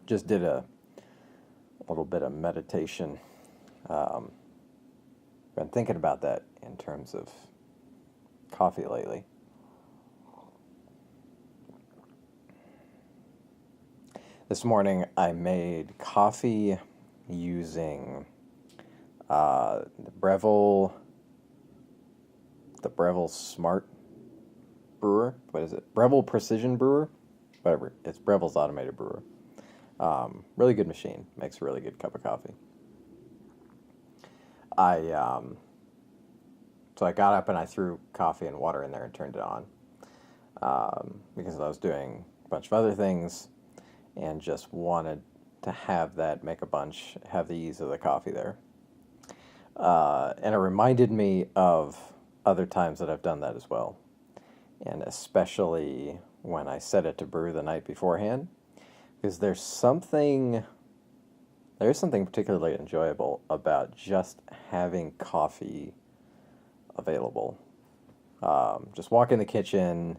just did a little bit of meditation. Um, Been thinking about that in terms of coffee lately. This morning I made coffee using the Breville Smart Brewer. What is it? Breville Precision Brewer? Whatever. It's Breville's automated brewer. Really good machine. Makes a really good cup of coffee. So I got up and I threw coffee and water in there and turned it on because I was doing a bunch of other things and just wanted to have that, make a bunch, have the ease of the coffee there. And it reminded me of other times that I've done that as well. And especially when I set it to brew the night beforehand, because there's something particularly enjoyable about just having coffee available. Just walk in the kitchen,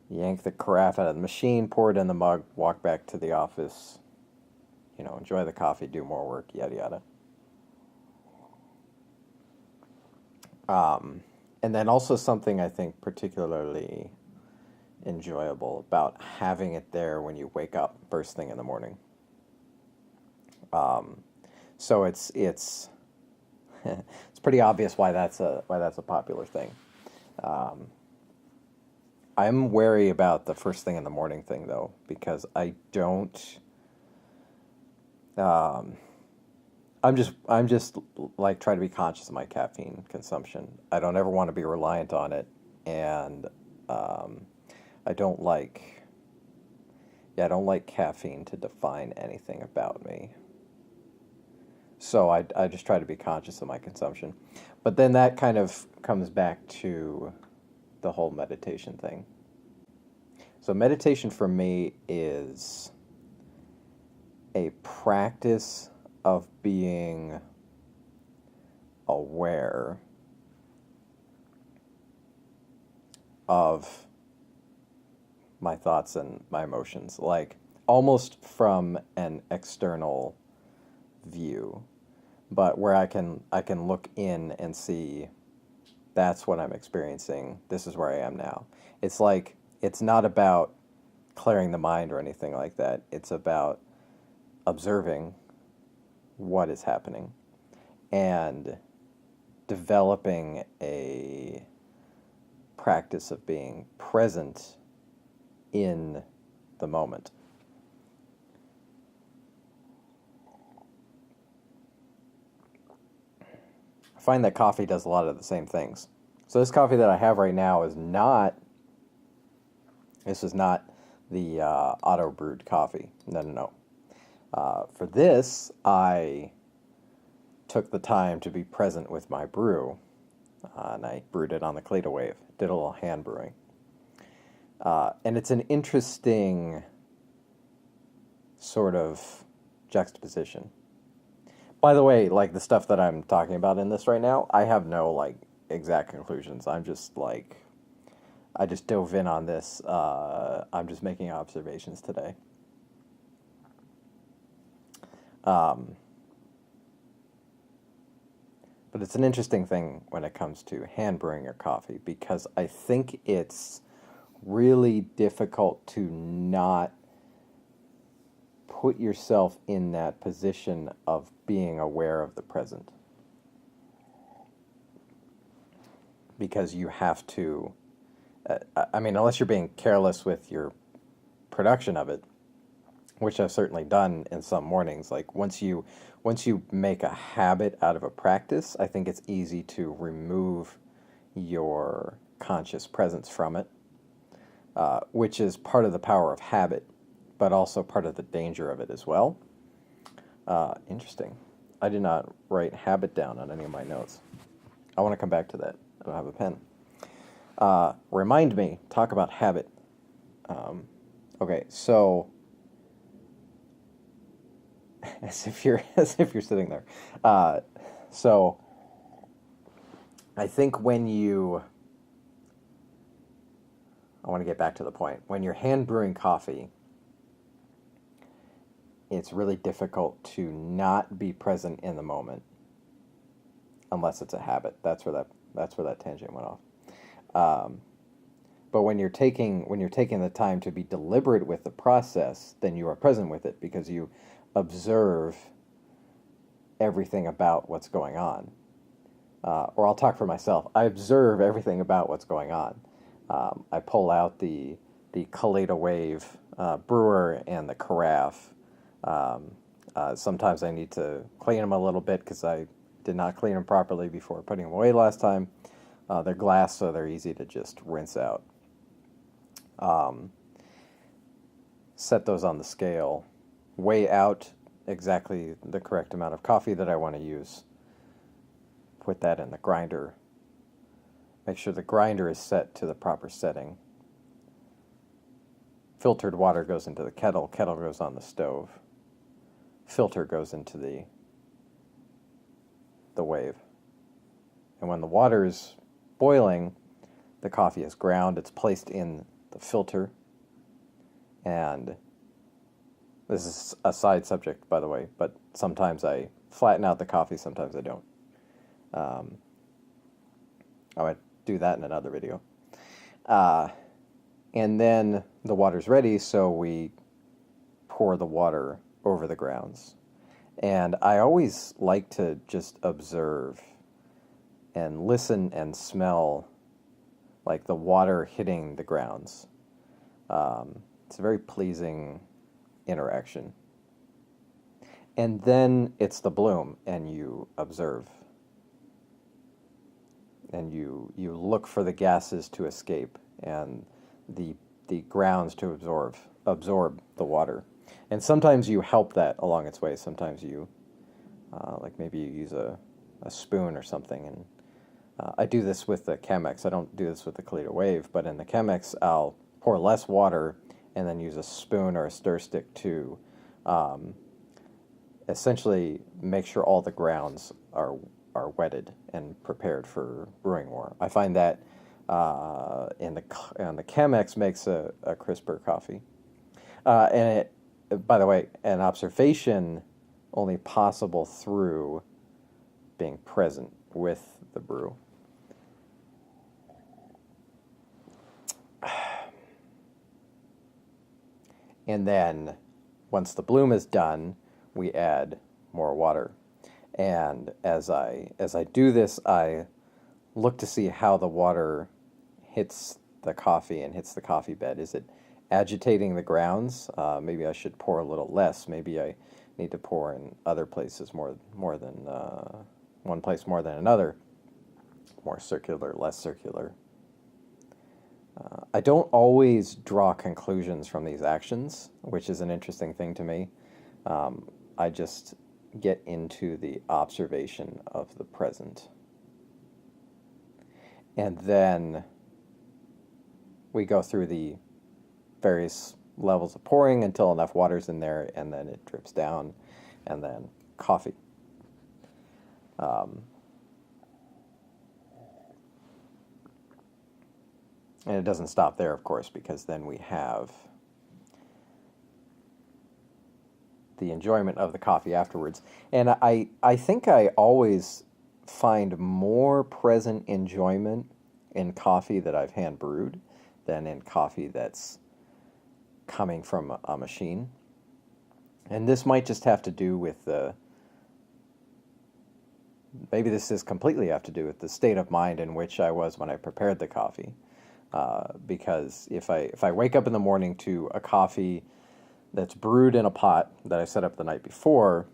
yank the carafe out of the machine, pour it in the mug, walk back to the office, enjoy the coffee, do more work, yada yada. And then also something I think particularly enjoyable about having it there when you wake up first thing in the morning. So it's it's pretty obvious why that's a popular thing. I'm wary about the first thing in the morning thing though, because I don't. I'm just like trying to be conscious of my caffeine consumption. I don't ever want to be reliant on it, and I don't like caffeine to define anything about me. So I just try to be conscious of my consumption. But then that kind of comes back to the whole meditation thing. So meditation for me is a practice of being aware of my thoughts and my emotions, like almost from an external view, but where I can look in and see that's what I'm experiencing. This is where I am now. It's like it's not about clearing the mind or anything like that. It's about observing what is happening and developing a practice of being present in the moment. I find that coffee does a lot of the same things. So this coffee that I have right now is not the auto brewed coffee. No. For this, I took the time to be present with my brew, and I brewed it on the Cleto Wave. Did a little hand brewing. And it's an interesting sort of juxtaposition. By the way, like the stuff that I'm talking about in this right now, I have no exact conclusions. I just dove in on this. I'm just making observations today. But it's an interesting thing when it comes to hand brewing your coffee, because I think it's really difficult to not put yourself in that position of being aware of the present. Because you have to, unless you're being careless with your production of it, which I've certainly done in some mornings. Like once you make a habit out of a practice, I think it's easy to remove your conscious presence from it, which is part of the power of habit, but also part of the danger of it as well. Interesting. I did not write habit down on any of my notes. I want to come back to that. I don't have a pen. Remind me, talk about habit. Okay, so as if you're sitting there. So I think I want to get back to the point. When you're hand brewing coffee, it's really difficult to not be present in the moment unless it's a habit. That's where that tangent went off. Um, but when you're taking the time to be deliberate with the process, then you are present with it because you observe everything about what's going on. Or I'll talk for myself. I observe everything about what's going on. I pull out the Kaleda Wave brewer and the carafe. Sometimes I need to clean them a little bit because I did not clean them properly before putting them away last time. They're glass, so they're easy to just rinse out. Set those on the scale. Weigh out exactly the correct amount of coffee that I want to use. Put that in the grinder. Make sure the grinder is set to the proper setting. Filtered water goes into the kettle. Kettle goes on the stove. Filter goes into the wave. And when the water is boiling, the coffee is ground. It's placed in the filter. And this is a side subject, by the way, but sometimes I flatten out the coffee, sometimes I don't. I might do that in another video. And then the water's ready, so we pour the water over the grounds. And I always like to just observe and listen and smell like the water hitting the grounds. It's a very pleasing interaction. And then it's the bloom, and you observe. And you look for the gases to escape and the grounds to absorb the water. And sometimes you help that along its way. Sometimes you, like maybe you use a spoon or something. And I do this with the Chemex. I don't do this with the Kaleda Wave, but in the Chemex, I'll pour less water and then use a spoon or a stir stick to essentially make sure all the grounds are wetted and prepared for brewing more. I find that and the Chemex makes a crisper coffee. And it, by the way, an observation only possible through being present with the brew. And then once the bloom is done, we add more water. And as I do this, I look to see how the water hits the coffee and hits the coffee bed. Is it agitating the grounds? Maybe I should pour a little less. Maybe I need to pour in other places more than one place more than another. More circular, less circular. I don't always draw conclusions from these actions, which is an interesting thing to me. I just get into the observation of the present. And then we go through the various levels of pouring until enough water's in there, and then it drips down, and then coffee. And it doesn't stop there, of course, because then we have the enjoyment of the coffee afterwards. And I think I always find more present enjoyment in coffee that I've hand brewed than in coffee that's coming from a machine. And this might just have to do with maybe this is completely have to do with the state of mind in which I was when I prepared the coffee. Because if I wake up in the morning to a coffee that's brewed in a pot that I set up the night before,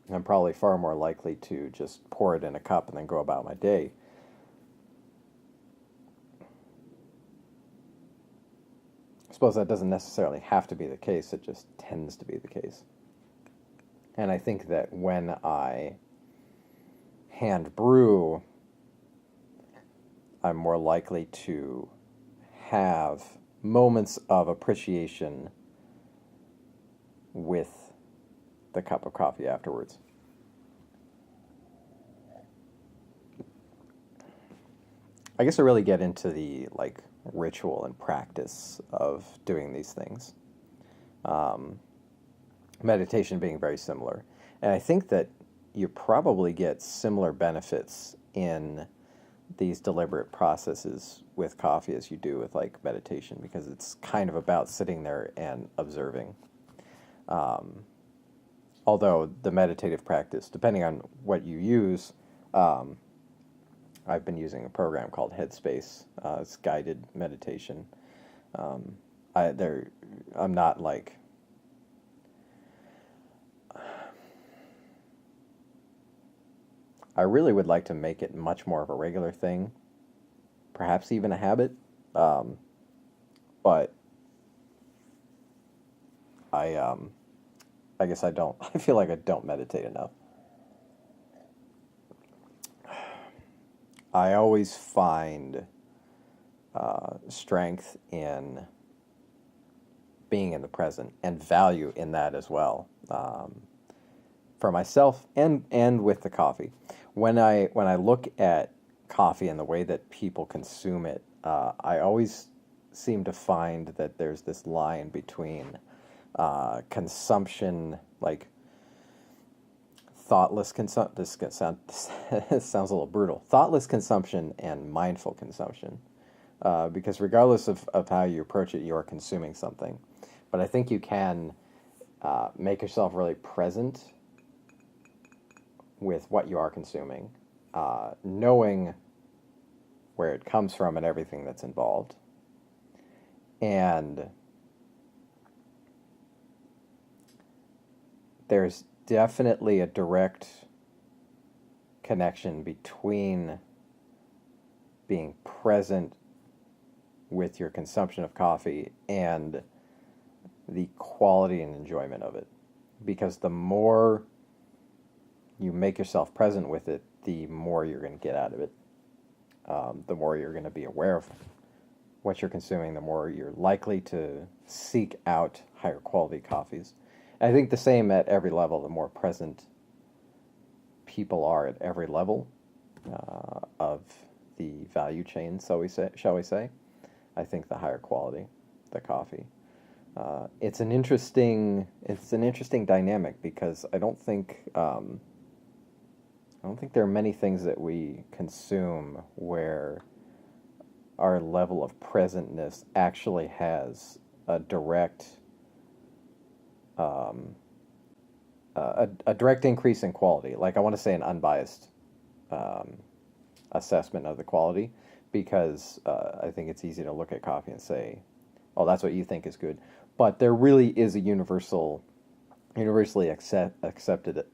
I'm probably far more likely to just pour it in a cup and then go about my day. I suppose that doesn't necessarily have to be the case, it just tends to be the case. And I think that when I hand brew, I'm more likely to have moments of appreciation with the cup of coffee afterwards. I guess I really get into the ritual and practice of doing these things. meditation being very similar. And I think that you probably get similar benefits in these deliberate processes with coffee as you do with like meditation, because it's kind of about sitting there and observing. Although the meditative practice, depending on what you use, I've been using a program called Headspace. It's guided meditation. I'm not like, I really would like to make it much more of a regular thing, perhaps even a habit. But I guess I don't. I feel like I don't meditate enough. I always find strength in being in the present and value in that as well, for myself and with the coffee. When I look at coffee and the way that people consume it, I always seem to find that there's this line between consumption, like thoughtless consumption. This sounds a little brutal. Thoughtless consumption and mindful consumption, because regardless of how you approach it, you are consuming something. But I think you can make yourself really present with what you are consuming, knowing where it comes from and everything that's involved. And there's definitely a direct connection between being present with your consumption of coffee and the quality and enjoyment of it. Because the more you make yourself present with it, the more you're going to get out of it. The more you're going to be aware of what you're consuming, the more you're likely to seek out higher quality coffees. And I think the same at every level. The more present people are at every level of the value chain, shall we say, I think the higher quality the coffee. It's an interesting dynamic, because I don't think there are many things that we consume where our level of presentness actually has a direct a direct increase in quality. Like, I want to say an unbiased assessment of the quality, because I think it's easy to look at coffee and say, oh, that's what you think is good. But there really is a universally accepted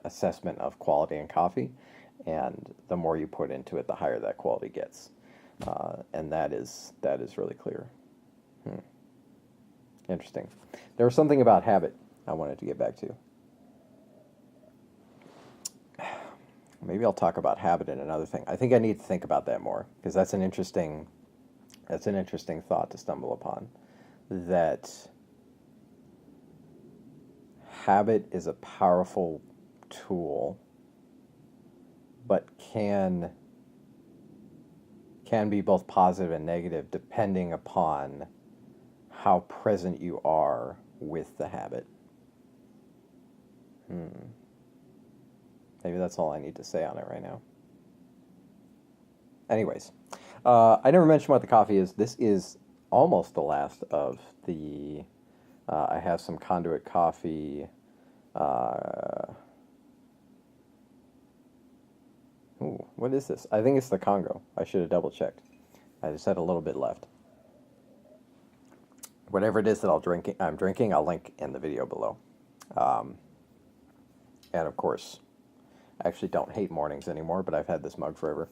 assessment of quality in coffee, and the more you put into it, the higher that quality gets, and that is really clear. Interesting. There was something about habit I wanted to get back to. Maybe I'll talk about habit in another thing. I think I need to think about that more, because that's an interesting thought to stumble upon. That habit is a powerful tool, but can be both positive and negative depending upon how present you are with the habit. Maybe that's all I need to say on it right now. Anyways, I never mentioned what the coffee is. This is almost the last of the... I have some Conduit coffee. What is this? I think it's the Congo. I should have double-checked. I just had a little bit left. Whatever it is that I'm drinking, I'll link in the video below. And of course, I actually don't hate mornings anymore, but I've had this mug forever.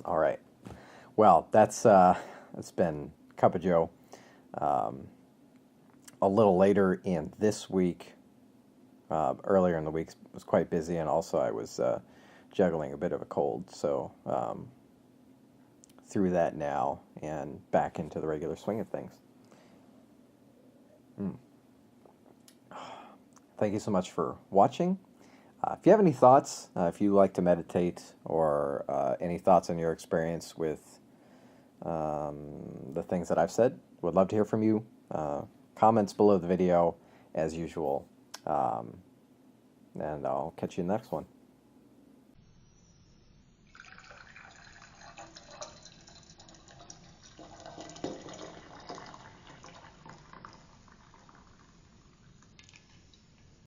All right. Well, that's been Cup of Joe. A little later in this week, earlier in the week, was quite busy, and also I was juggling a bit of a cold, so through that now and back into the regular swing of things. Thank you so much for watching. If you have any thoughts, if you like to meditate, or any thoughts on your experience with the things that I've said. Would love to hear from you. Comments below the video, as usual. And I'll catch you in the next one.